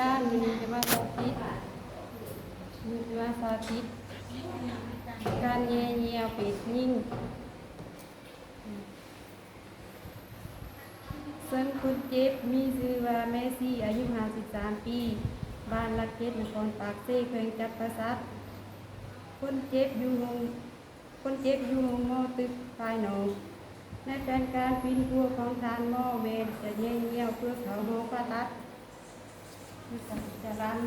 จ้ามีจะมาสาธิตมีจะมาสาธิตการแย่เยียวเป็ดยิ่งซึ่งคุณเจ็บมีชื่อว่าแม่ซี่อายุ53ปีบ้านลักเจ็ดนครปากเซ่แขวงจับประสัดคนเจ็บอยู่โรงหม้อตึกภายหนองในแผนการปีนครัวของทานหม้อเมนจะแย่เยียวเพื่อเขาห้องผ่าตัดจะรัน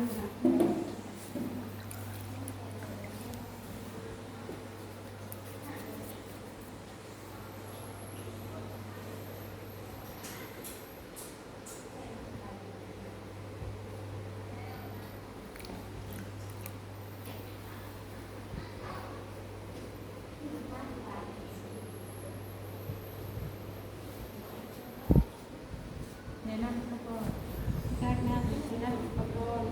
แนะนำเขาก่อน จากนั้นจะได้อุปกรณ์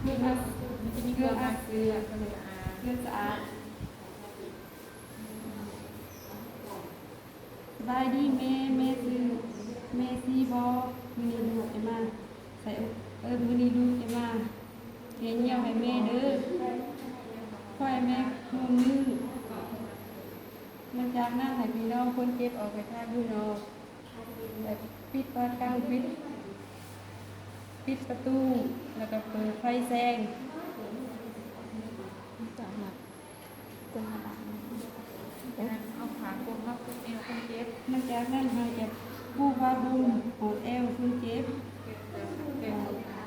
เพื่อ มันจะมีเกลืออาเกลือเกลืออา เพื่อสะอาดสบายดีแม่ซื้อแม่ซีบอมือนี้ลูกจะมาใส่มือนี้ลูกจะมาเขียนเยี่ยวให้แม่เด้อค่อยแม่มือมือมันจากนั้นให้พี่น้องคนเจ็บออกไปท่าดูนอกแต่ปิดประตูปิดประตูแล้วก็เปิดไฟแซง จะหนักกลมบาด เอาขากดมาคุกเอวคนเจ็บ มันจากนั้นเราจะกู้ผ้าบุ้มหอดเอวคุณเจ็บ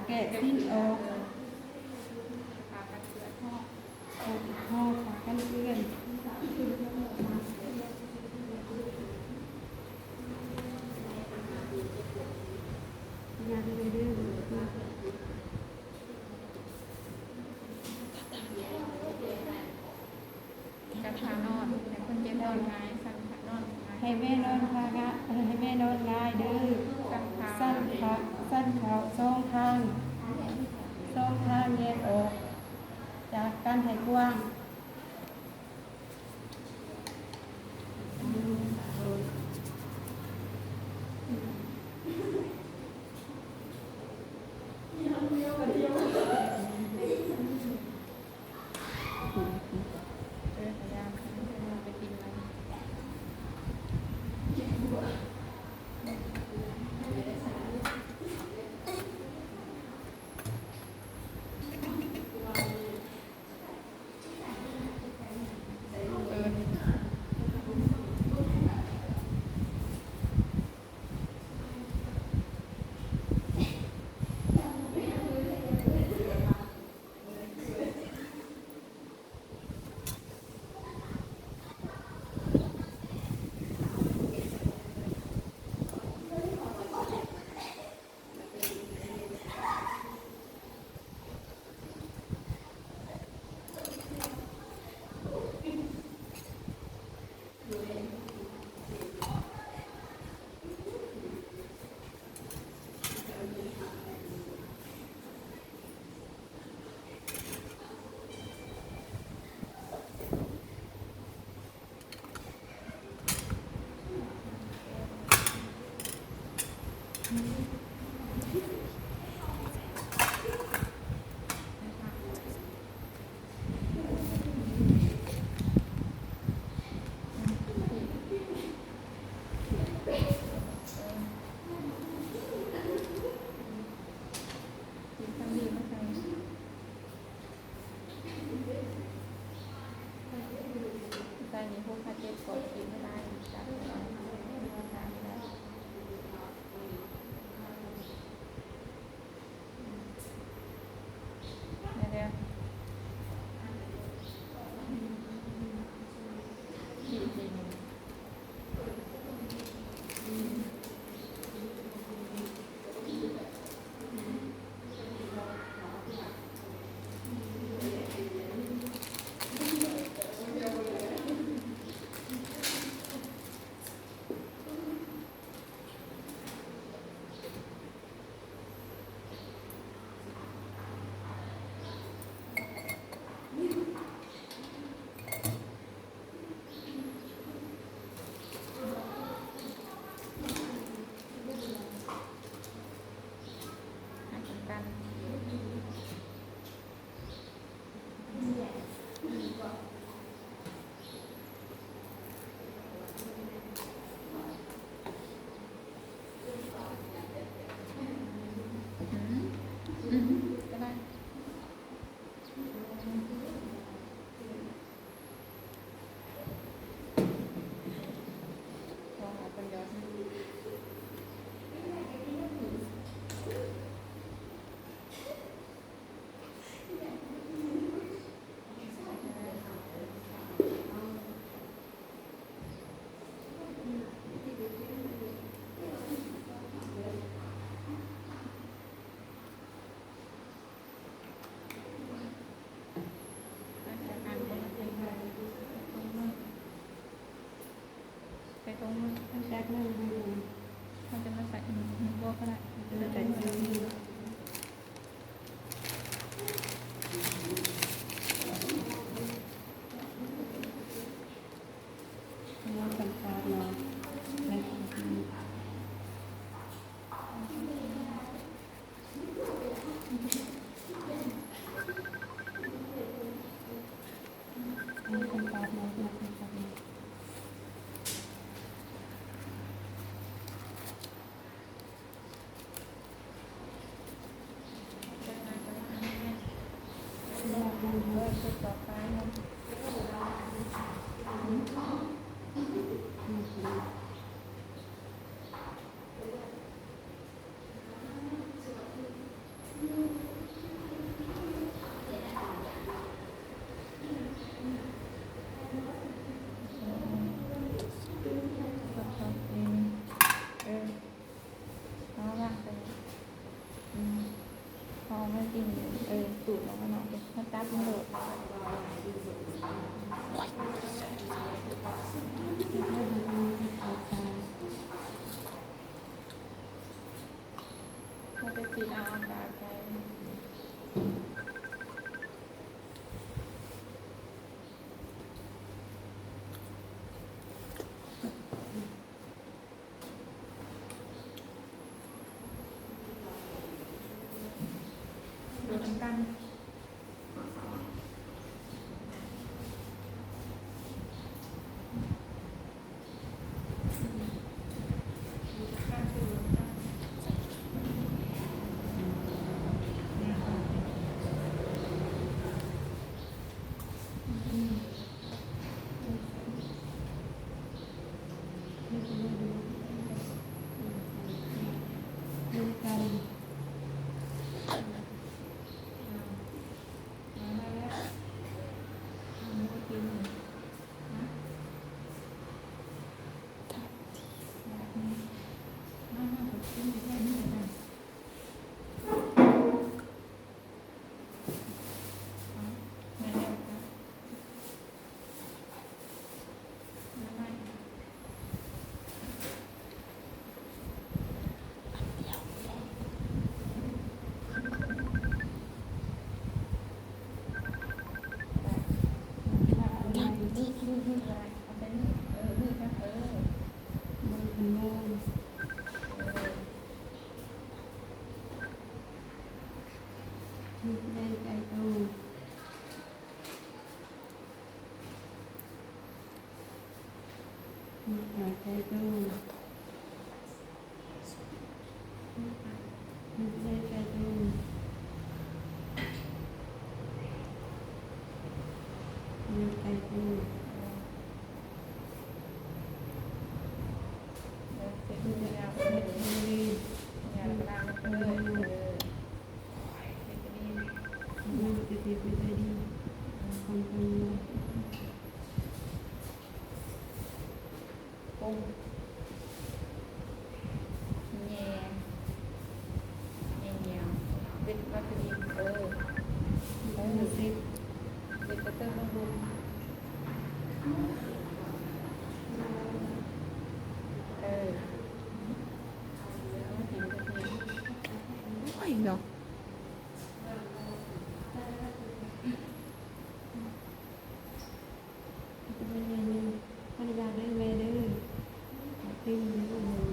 แกะสิ้นออก ขากันเสือท่อ ห่อขากันเปื้อนงานเลยเด้อ กับขานอนแต่คนเจ็บนอนง่ายสั่งขานอนง่าย ให้แม่นอนพางะให้แม่นอนง่ายเด้อ สั่งขา สั้นขาสั้นเขาสองทางแยกออก จากกันให้กว้างพยายามไปกินมันเอิญ กันก็ได้ลองเอาไปย้อน ไปตรงนู้น ตั้งแต่นั่งให้ดู มันจะมาใส่โบก็ได้ แล้วแต่ที่นี่เราสัมภาษณ์เนาะในที่นี้เราสัมภาษณ์เนาะในที่นี้ จะมาไปทางนี้ อยากนั่ง เอ ให้ อจุดต่อไปนะจุดต่อไปเอาละไปพอไม่กินสูตรของมันเนาะถ้าจับมันโดดถ้าจะตีเอาตาใจดูน้ำกันหายใจดูหายใจดูหายใจดู เสร็จแล้วยาวไปเลยยาวกลางไปเลยเสร็จดี มันจะดีไปได้ดีคนคนนี้ ปุ้งแย่แย่แย่เป็นวัตถุดิบสิบ เป็นกระเตื้องบุญกินกระเทียม โอ้ยเนาะ จะเป็นยังไงภรรยาได้แม่ได้ติ้งได้เลย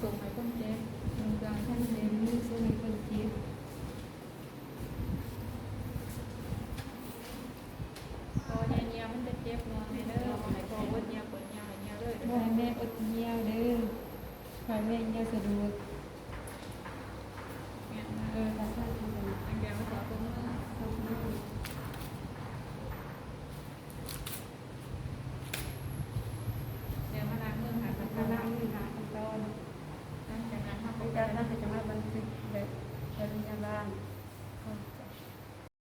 ส่งให้คนเจ็บตรงกลาง ท่านเจ็บมือส่งให้คนเจ็บ พอเงียมันจะเจ็บนอนในเด้อให้พอเบิดเงียเปิดเงียให้เงียเลย บ่ให้แม่อดเหี่ยวเด้อขอให้แม่เหี่ยวสะดวก เนี่ย ตาท่านทำกัน อันแกมาขอตรงนี้ ขอบคุณ เดี๋ยวมาล้างมือหาสัก ค การะ ณะมือหาขั้นตอน ตั้งแต่นั้นทำไป อา กั จาน รย์น่าจะมาบันทึกแบบปริญญาบ้าน